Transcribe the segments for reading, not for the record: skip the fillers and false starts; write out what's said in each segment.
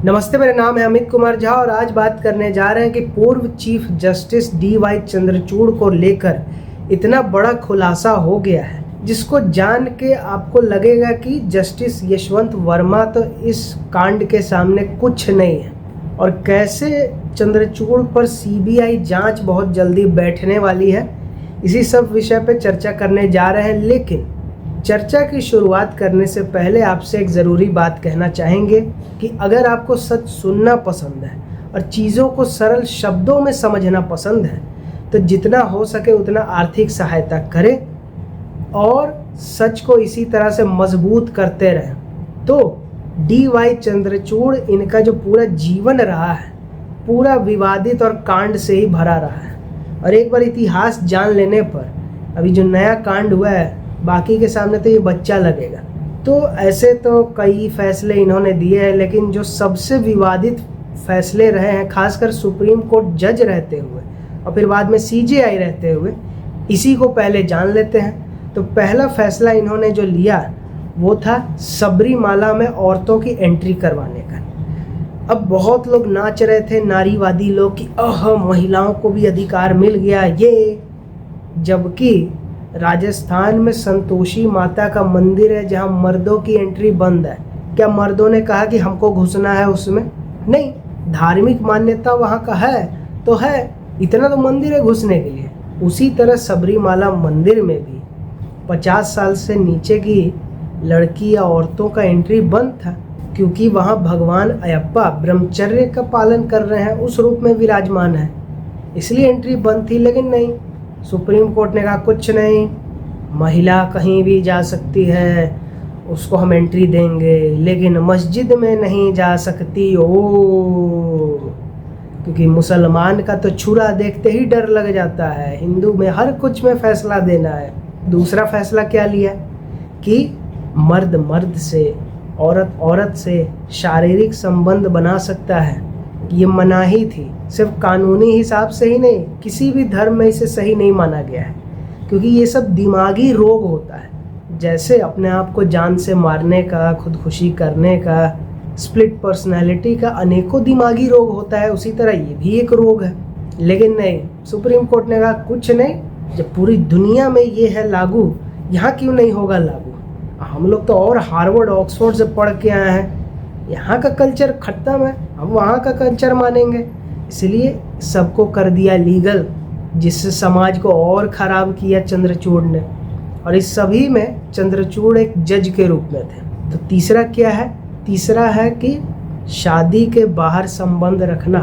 नमस्ते, मेरा नाम है अमित कुमार झा और आज बात करने जा रहे हैं कि पूर्व चीफ जस्टिस DY चंद्रचूड़ को लेकर इतना बड़ा खुलासा हो गया है जिसको जान के आपको लगेगा कि जस्टिस यशवंत वर्मा तो इस कांड के सामने कुछ नहीं है और कैसे चंद्रचूड़ पर CBI जांच बहुत जल्दी बैठने वाली है। इसी सब विषय पे चर्चा करने जा रहे हैं, लेकिन चर्चा की शुरुआत करने से पहले आपसे एक ज़रूरी बात कहना चाहेंगे कि अगर आपको सच सुनना पसंद है और चीज़ों को सरल शब्दों में समझना पसंद है तो जितना हो सके उतना आर्थिक सहायता करें और सच को इसी तरह से मजबूत करते रहें। तो DY चंद्रचूड़, इनका जो पूरा जीवन रहा है पूरा विवादित और कांड से ही भरा रहा है और एक बार इतिहास जान लेने पर अभी जो नया कांड हुआ है बाकी के सामने तो ये बच्चा लगेगा। तो ऐसे तो कई फैसले इन्होंने दिए हैं, लेकिन जो सबसे विवादित फैसले रहे हैं, खासकर सुप्रीम कोर्ट जज रहते हुए और फिर बाद में CJI रहते हुए, इसी को पहले जान लेते हैं। तो पहला फैसला इन्होंने जो लिया वो था सबरीमाला में औरतों की एंट्री करवाने का। अब बहुत लोग नाच रहे थे, नारीवादी लोग, कि महिलाओं को भी अधिकार मिल गया ये, जबकि राजस्थान में संतोषी माता का मंदिर है जहां मर्दों की एंट्री बंद है। क्या मर्दों ने कहा कि हमको घुसना है उसमें? नहीं, धार्मिक मान्यता वहां का है तो है, इतना तो मंदिर है घुसने के लिए। उसी तरह सबरीमाला मंदिर में भी 50 साल से नीचे की लड़की या औरतों का एंट्री बंद था, क्योंकि वहां भगवान अयप्पा ब्रह्मचर्य का पालन कर रहे हैं, उस रूप में विराजमान है, इसलिए एंट्री बंद थी। लेकिन नहीं, सुप्रीम कोर्ट ने कहा कुछ नहीं, महिला कहीं भी जा सकती है, उसको हम एंट्री देंगे, लेकिन मस्जिद में नहीं जा सकती। क्योंकि मुसलमान का तो छुरा देखते ही डर लग जाता है, हिंदू में हर कुछ में फैसला देना है। दूसरा फैसला क्या लिया कि मर्द मर्द से, औरत औरत से शारीरिक संबंध बना सकता है। ये मनाही थी, सिर्फ कानूनी हिसाब से ही नहीं, किसी भी धर्म में इसे सही नहीं माना गया है, क्योंकि ये सब दिमागी रोग होता है। जैसे अपने आप को जान से मारने का, खुदकुशी करने का, स्प्लिट पर्सनालिटी का अनेकों दिमागी रोग होता है, उसी तरह ये भी एक रोग है। लेकिन नहीं, सुप्रीम कोर्ट ने कहा कुछ नहीं, जब पूरी दुनिया में ये है लागू, यहाँ क्यों नहीं होगा लागू? हम लोग तो और हार्वर्ड ऑक्सफोर्ड से पढ़ के आए हैं, यहाँ का कल्चर खत्म है, हम वहाँ का कल्चर मानेंगे। इसलिए सबको कर दिया लीगल, जिससे समाज को और ख़राब किया चंद्रचूड़ ने। और इस सभी में चंद्रचूड़ एक जज के रूप में थे। तो तीसरा क्या है? तीसरा है कि शादी के बाहर संबंध रखना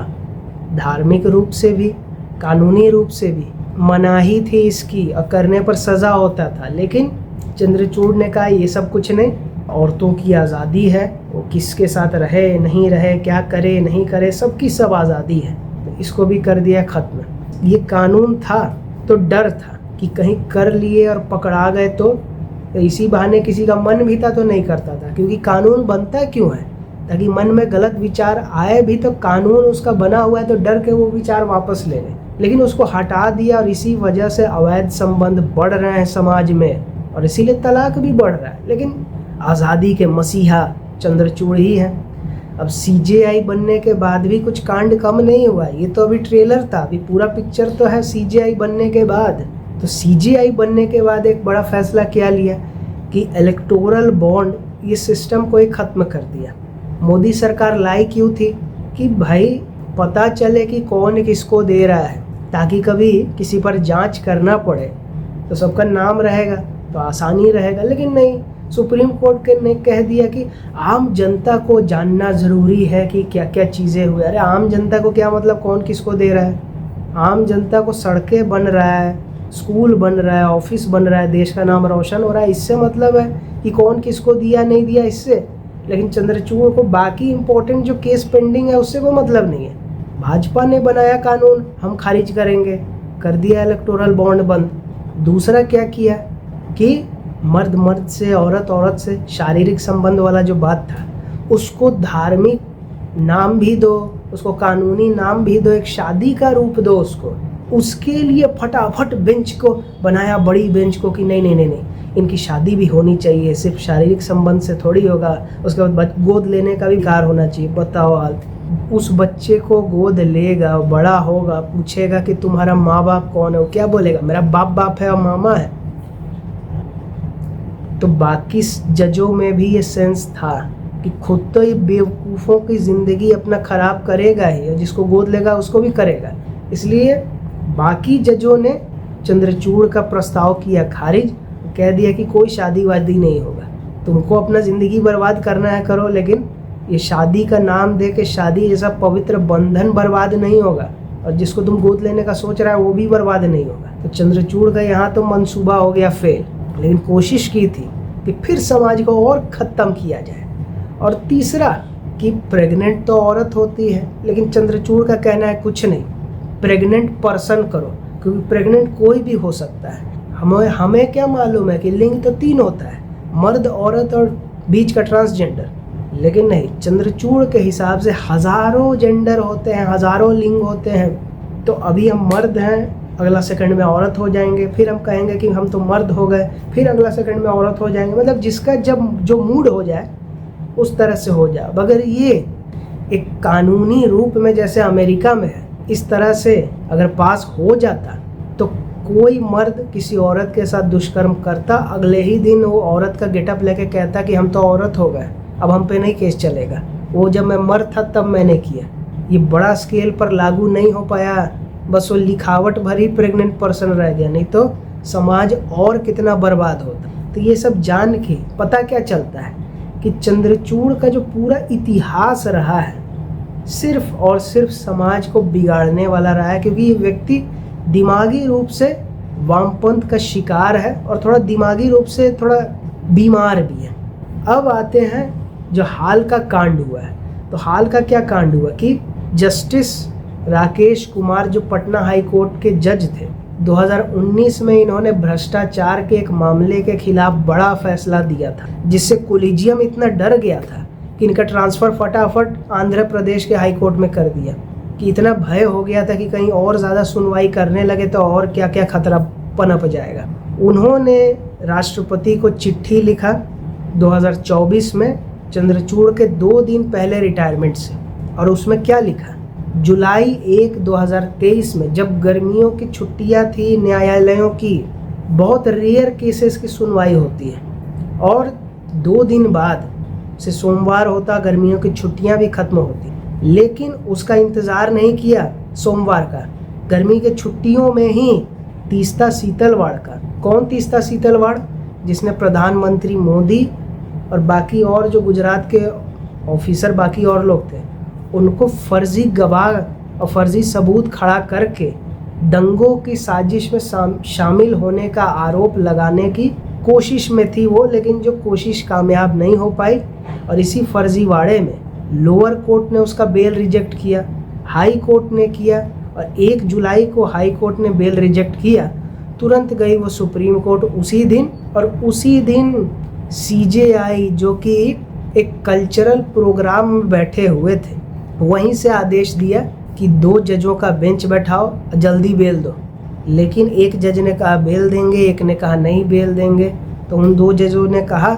धार्मिक रूप से भी, कानूनी रूप से भी मनाही थी इसकी, और करने पर सज़ा होता था। लेकिन चंद्रचूड़ ने कहा ये सब कुछ नहीं, औरतों की आज़ादी है, वो किसके साथ रहे नहीं रहे, क्या करे नहीं करे, सबकी सब आज़ादी है। तो इसको भी कर दिया ख़त्म। ये कानून था तो डर था कि कहीं कर लिए और पकड़ा गए तो इसी बहाने किसी का मन भी था तो नहीं करता था, क्योंकि कानून बनता क्यों है? ताकि मन में गलत विचार आए भी तो कानून उसका बना हुआ है तो डर के वो विचार वापस ले लें। लेकिन उसको हटा दिया और इसी वजह से अवैध संबंध बढ़ रहे हैं समाज में और इसीलिए तलाक भी बढ़ रहा है। लेकिन आज़ादी के मसीहा चंद्रचूड़ ही हैं। अब CJI बनने के बाद भी कुछ कांड कम नहीं हुआ, ये तो अभी ट्रेलर था, अभी पूरा पिक्चर तो है CJI बनने के बाद। तो CJI बनने के बाद एक बड़ा फैसला क्या लिया कि इलेक्टोरल बॉन्ड, ये सिस्टम को ही ख़त्म कर दिया। मोदी सरकार लाई क्यों थी कि भाई पता चले कि कौन किसको दे रहा है, ताकि कभी किसी पर जांच करना पड़े तो सबका नाम रहेगा तो आसानी रहेगा। लेकिन नहीं, सुप्रीम कोर्ट ने कह दिया कि आम जनता को जानना ज़रूरी है कि क्या क्या चीज़ें हुई। अरे आम जनता को क्या मतलब कौन किसको दे रहा है? आम जनता को सड़कें बन रहा है, स्कूल बन रहा है, ऑफिस बन रहा है, देश का नाम रोशन हो रहा है, इससे मतलब है कि कौन किसको दिया नहीं दिया इससे। लेकिन चंद्रचूड़ को बाकी इम्पोर्टेंट जो केस पेंडिंग है उससे कोई मतलब नहीं है। भाजपा ने बनाया कानून, हम खारिज करेंगे, कर दिया इलेक्टोरल बॉन्ड बंद। दूसरा क्या किया कि मर्द मर्द से, औरत औरत से शारीरिक संबंध वाला जो बात था उसको धार्मिक नाम भी दो, उसको कानूनी नाम भी दो, एक शादी का रूप दो उसको। उसके लिए फटाफट बेंच को बनाया, बड़ी बेंच को, कि नहीं नहीं नहीं नहीं, इनकी शादी भी होनी चाहिए, सिर्फ शारीरिक संबंध से थोड़ी होगा, उसके बाद गोद लेने का भी कार होना चाहिए। बताओ हाल, उस बच्चे को गोद लेगा, बड़ा होगा, पूछेगा कि तुम्हारा माँ बाप कौन है, वो क्या बोलेगा? मेरा बाप है और मामा है। तो बाकी जजों में भी ये सेंस था कि खुद तो ये बेवकूफ़ों की ज़िंदगी अपना ख़राब करेगा ही, और जिसको गोद लेगा उसको भी करेगा। इसलिए बाकी जजों ने चंद्रचूड़ का प्रस्ताव किया खारिज, कह दिया कि कोई शादी वादी नहीं होगा, तुमको अपना ज़िंदगी बर्बाद करना है करो, लेकिन ये शादी का नाम दे के शादी जैसा पवित्र बंधन बर्बाद नहीं होगा, और जिसको तुम गोद लेने का सोच रहा है वो भी बर्बाद नहीं होगा। तो चंद्रचूड़ का यहाँ तो मंसूबा हो गया फेल, लेकिन कोशिश की थी कि फिर समाज को और ख़त्म किया जाए। और तीसरा कि प्रेग्नेंट तो औरत होती है, लेकिन चंद्रचूड़ का कहना है कुछ नहीं, प्रेग्नेंट पर्सन करो, क्योंकि प्रेग्नेंट कोई भी हो सकता है। हमें क्या मालूम है कि लिंग तो 3 होता है, मर्द, औरत और बीच का ट्रांसजेंडर, लेकिन नहीं, चंद्रचूड़ के हिसाब से हज़ारों जेंडर होते हैं, हज़ारों लिंग होते हैं। तो अभी हम मर्द हैं, अगला सेकंड में औरत हो जाएंगे, फिर हम कहेंगे कि हम तो मर्द हो गए, फिर अगला सेकंड में औरत हो जाएंगे। मतलब जिसका जब जो मूड हो जाए उस तरह से हो जाए। अगर ये एक कानूनी रूप में जैसे अमेरिका में है, इस तरह से अगर पास हो जाता तो कोई मर्द किसी औरत के साथ दुष्कर्म करता, अगले ही दिन वो औरत का गेटअप लेके कहता कि हम तो औरत हो गए, अब हम पे नहीं केस चलेगा, वो जब मैं मर्द था तब मैंने किया। ये बड़ा स्केल पर लागू नहीं हो पाया, बस वो लिखावट भरी प्रेग्नेंट पर्सन रह गया, नहीं तो समाज और कितना बर्बाद होता। तो ये सब जान के पता क्या चलता है कि चंद्रचूड़ का जो पूरा इतिहास रहा है सिर्फ और सिर्फ समाज को बिगाड़ने वाला रहा है, क्योंकि ये व्यक्ति दिमागी रूप से वामपंथ का शिकार है और थोड़ा दिमागी रूप से थोड़ा बीमार भी है। अब आते हैं जो हाल का कांड हुआ है। तो हाल का क्या कांड हुआ कि जस्टिस राकेश कुमार जो पटना हाई कोर्ट के जज थे, 2019 में इन्होंने भ्रष्टाचार के एक मामले के खिलाफ बड़ा फैसला दिया था, जिससे कोलिजियम इतना डर गया था कि इनका ट्रांसफ़र फटाफट आंध्र प्रदेश के हाई कोर्ट में कर दिया, कि इतना भय हो गया था कि कहीं और ज़्यादा सुनवाई करने लगे तो और क्या क्या खतरा पनप जाएगा। उन्होंने राष्ट्रपति को चिट्ठी लिखा 2024 में, चंद्रचूड़ के 2 दिन पहले रिटायरमेंट से, और उसमें क्या लिखा, जुलाई 1, 2023 में जब गर्मियों की छुट्टियां थी, न्यायालयों की बहुत रेयर केसेस की सुनवाई होती है, और 2 दिन बाद से सोमवार होता, गर्मियों की छुट्टियां भी खत्म होती, लेकिन उसका इंतज़ार नहीं किया सोमवार का। गर्मी के छुट्टियों में ही तीस्ता सीतलवाड़ का, कौन तीस्ता सीतलवाड़, जिसने प्रधानमंत्री मोदी और बाकी और जो गुजरात के ऑफिसर बाकी और लोग थे उनको फर्जी गवाह और फर्जी सबूत खड़ा करके दंगों की साजिश में शामिल होने का आरोप लगाने की कोशिश में थी वो, लेकिन जो कोशिश कामयाब नहीं हो पाई, और इसी फर्जीवाड़े में लोअर कोर्ट ने उसका बेल रिजेक्ट किया, हाई कोर्ट ने किया, और 1 जुलाई को हाई कोर्ट ने बेल रिजेक्ट किया, तुरंत गई वो सुप्रीम कोर्ट उसी दिन, और उसी दिन CJI जो कि एक कल्चरल प्रोग्राम में बैठे हुए थे, वहीं से आदेश दिया कि 2 जजों का बेंच बैठाओ, जल्दी बेल दो। लेकिन एक जज ने कहा बेल देंगे, एक ने कहा नहीं बेल देंगे। तो उन 2 जजों ने कहा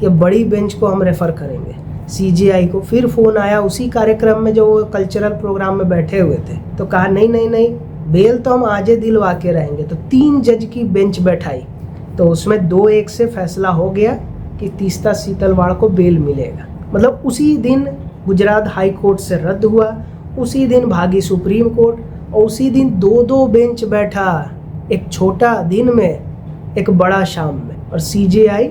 कि बड़ी बेंच को हम रेफ़र करेंगे, CJI को। फिर फ़ोन आया उसी कार्यक्रम में जो वो कल्चरल प्रोग्राम में बैठे हुए थे, तो कहा नहीं नहीं नहीं, बेल तो हम आज ही दिलवा के रहेंगे। तो 3 जज की बेंच बैठाई, तो उसमें 2-1 से फैसला हो गया कि तीस्ता सीतलवाड़ को बेल मिलेगा। मतलब उसी दिन गुजरात हाई कोर्ट से रद्द हुआ, उसी दिन भागी सुप्रीम कोर्ट, और उसी दिन 2-2 बेंच बैठा, एक छोटा दिन में एक बड़ा शाम में। और CJI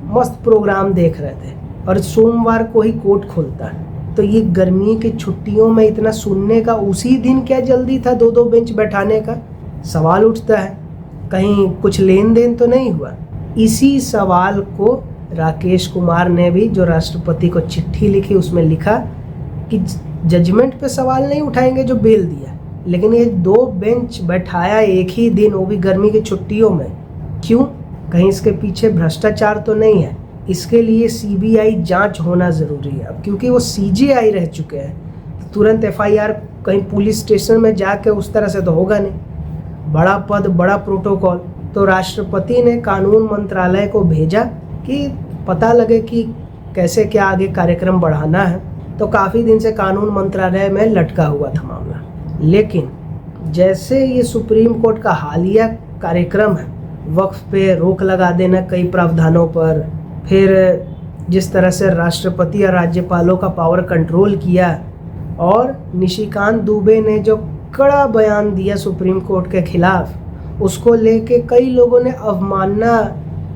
मस्त प्रोग्राम देख रहे थे, और सोमवार को ही कोर्ट खुलता। तो ये गर्मी की छुट्टियों में इतना सुनने का उसी दिन क्या जल्दी था 2-2 बेंच बैठाने का? सवाल उठता है कहीं कुछ लेन देन तो नहीं हुआ। इसी सवाल को राकेश कुमार ने भी जो राष्ट्रपति को चिट्ठी लिखी उसमें लिखा कि जजमेंट पे सवाल नहीं उठाएंगे जो बेल दिया, लेकिन ये 2 बेंच बैठाया एक ही दिन, वो भी गर्मी की छुट्टियों में, क्यों? कहीं इसके पीछे भ्रष्टाचार तो नहीं है? इसके लिए CBI जांच होना ज़रूरी है। अब क्योंकि वो CJI रह चुके हैं तो तुरंत FIR कहीं पुलिस स्टेशन में जाके उस तरह से तो होगा नहीं, बड़ा पद बड़ा प्रोटोकॉल, तो राष्ट्रपति ने कानून मंत्रालय को भेजा कि पता लगे कि कैसे क्या आगे कार्यक्रम बढ़ाना है। तो काफ़ी दिन से कानून मंत्रालय में लटका हुआ था मामला, लेकिन जैसे ये सुप्रीम कोर्ट का हालिया कार्यक्रम है, वक्फ पे रोक लगा देना कई प्रावधानों पर, फिर जिस तरह से राष्ट्रपति और राज्यपालों का पावर कंट्रोल किया, और निशिकांत दुबे ने जो कड़ा बयान दिया सुप्रीम कोर्ट के खिलाफ, उसको लेके कई लोगों ने अवमानना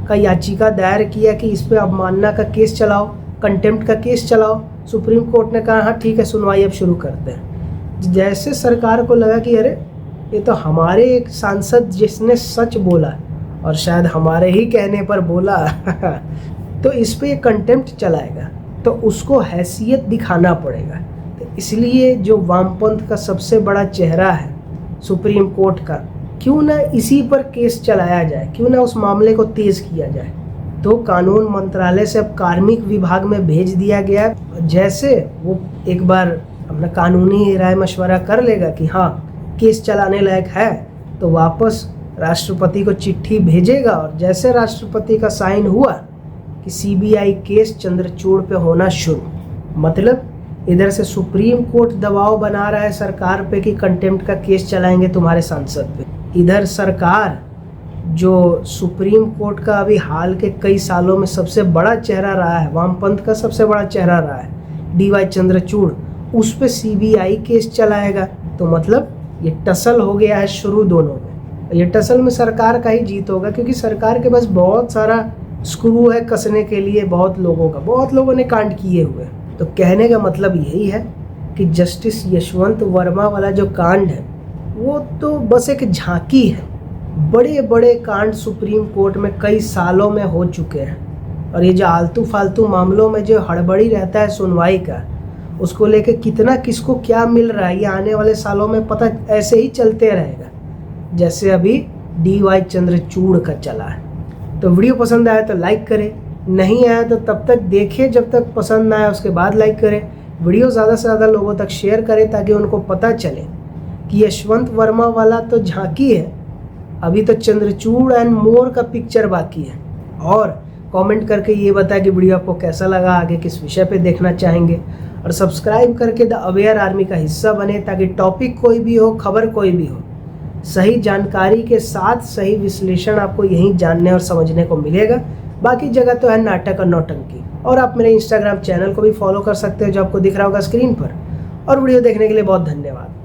का याचिका दायर किया कि इस पे अवमानना का केस चलाओ, कंटेम्प्ट का केस चलाओ। सुप्रीम कोर्ट ने कहा हाँ ठीक है, सुनवाई अब शुरू करते हैं। जैसे सरकार को लगा कि अरे ये तो हमारे एक सांसद जिसने सच बोला और शायद हमारे ही कहने पर बोला तो इस पे कंटेम्प्ट चलाएगा, तो उसको हैसियत दिखाना पड़ेगा। तो इसलिए जो वामपंथ का सबसे बड़ा चेहरा है सुप्रीम कोर्ट का, क्यों ना इसी पर केस चलाया जाए, क्यों ना उस मामले को तेज किया जाए। तो कानून मंत्रालय से अब कार्मिक विभाग में भेज दिया गया। जैसे वो एक बार अपना कानूनी राय मशवरा कर लेगा कि हाँ केस चलाने लायक है, तो वापस राष्ट्रपति को चिट्ठी भेजेगा, और जैसे राष्ट्रपति का साइन हुआ कि सीबीआई केस चंद्रचूड़ पे होना शुरू। मतलब इधर से सुप्रीम कोर्ट दबाव बना रहा है सरकार पे कि कंटेम्प्ट का केस चलाएंगे तुम्हारे सांसद पे, इधर सरकार जो सुप्रीम कोर्ट का अभी हाल के कई सालों में सबसे बड़ा चेहरा रहा है, वामपंथ का सबसे बड़ा चेहरा रहा है डीवाई चंद्रचूड़, उस पे सीबीआई केस चलाएगा। तो मतलब ये टसल हो गया है शुरू दोनों में। ये टसल में सरकार का ही जीत होगा, क्योंकि सरकार के पास बहुत सारा स्क्रू है कसने के लिए, बहुत लोगों ने कांड किए हुए। तो कहने का मतलब यही है कि जस्टिस यशवंत वर्मा वाला जो कांड है वो तो बस एक झांकी है। बड़े बड़े कांड सुप्रीम कोर्ट में कई सालों में हो चुके हैं, और ये जो आलतू फालतू मामलों में जो हड़बड़ी रहता है सुनवाई का, उसको लेके कितना किसको क्या मिल रहा है ये आने वाले सालों में पता ऐसे ही चलते रहेगा, जैसे अभी डीवाई चंद्रचूड़ का चला है। तो वीडियो पसंद आया तो लाइक करें, नहीं आया तो तब तक देखें जब तक पसंद ना आए, उसके बाद लाइक करें। वीडियो ज़्यादा से ज़्यादा लोगों तक शेयर करें ताकि उनको पता चले कि यशवंत वर्मा वाला तो झांकी है, अभी तो चंद्रचूड़ एंड मोर का पिक्चर बाकी है। और कमेंट करके ये बताएं कि वीडियो आपको कैसा लगा, आगे किस विषय पे देखना चाहेंगे, और सब्सक्राइब करके द अवेयर आर्मी का हिस्सा बने ताकि टॉपिक कोई भी हो, खबर कोई भी हो, सही जानकारी के साथ सही विश्लेषण आपको यहीं जानने और समझने को मिलेगा। बाकी जगह तो है नाटक और नौटंकी। और आप मेरे इंस्टाग्राम चैनल को भी फॉलो कर सकते हो जो आपको दिख रहा होगा स्क्रीन पर। और वीडियो देखने के लिए बहुत धन्यवाद।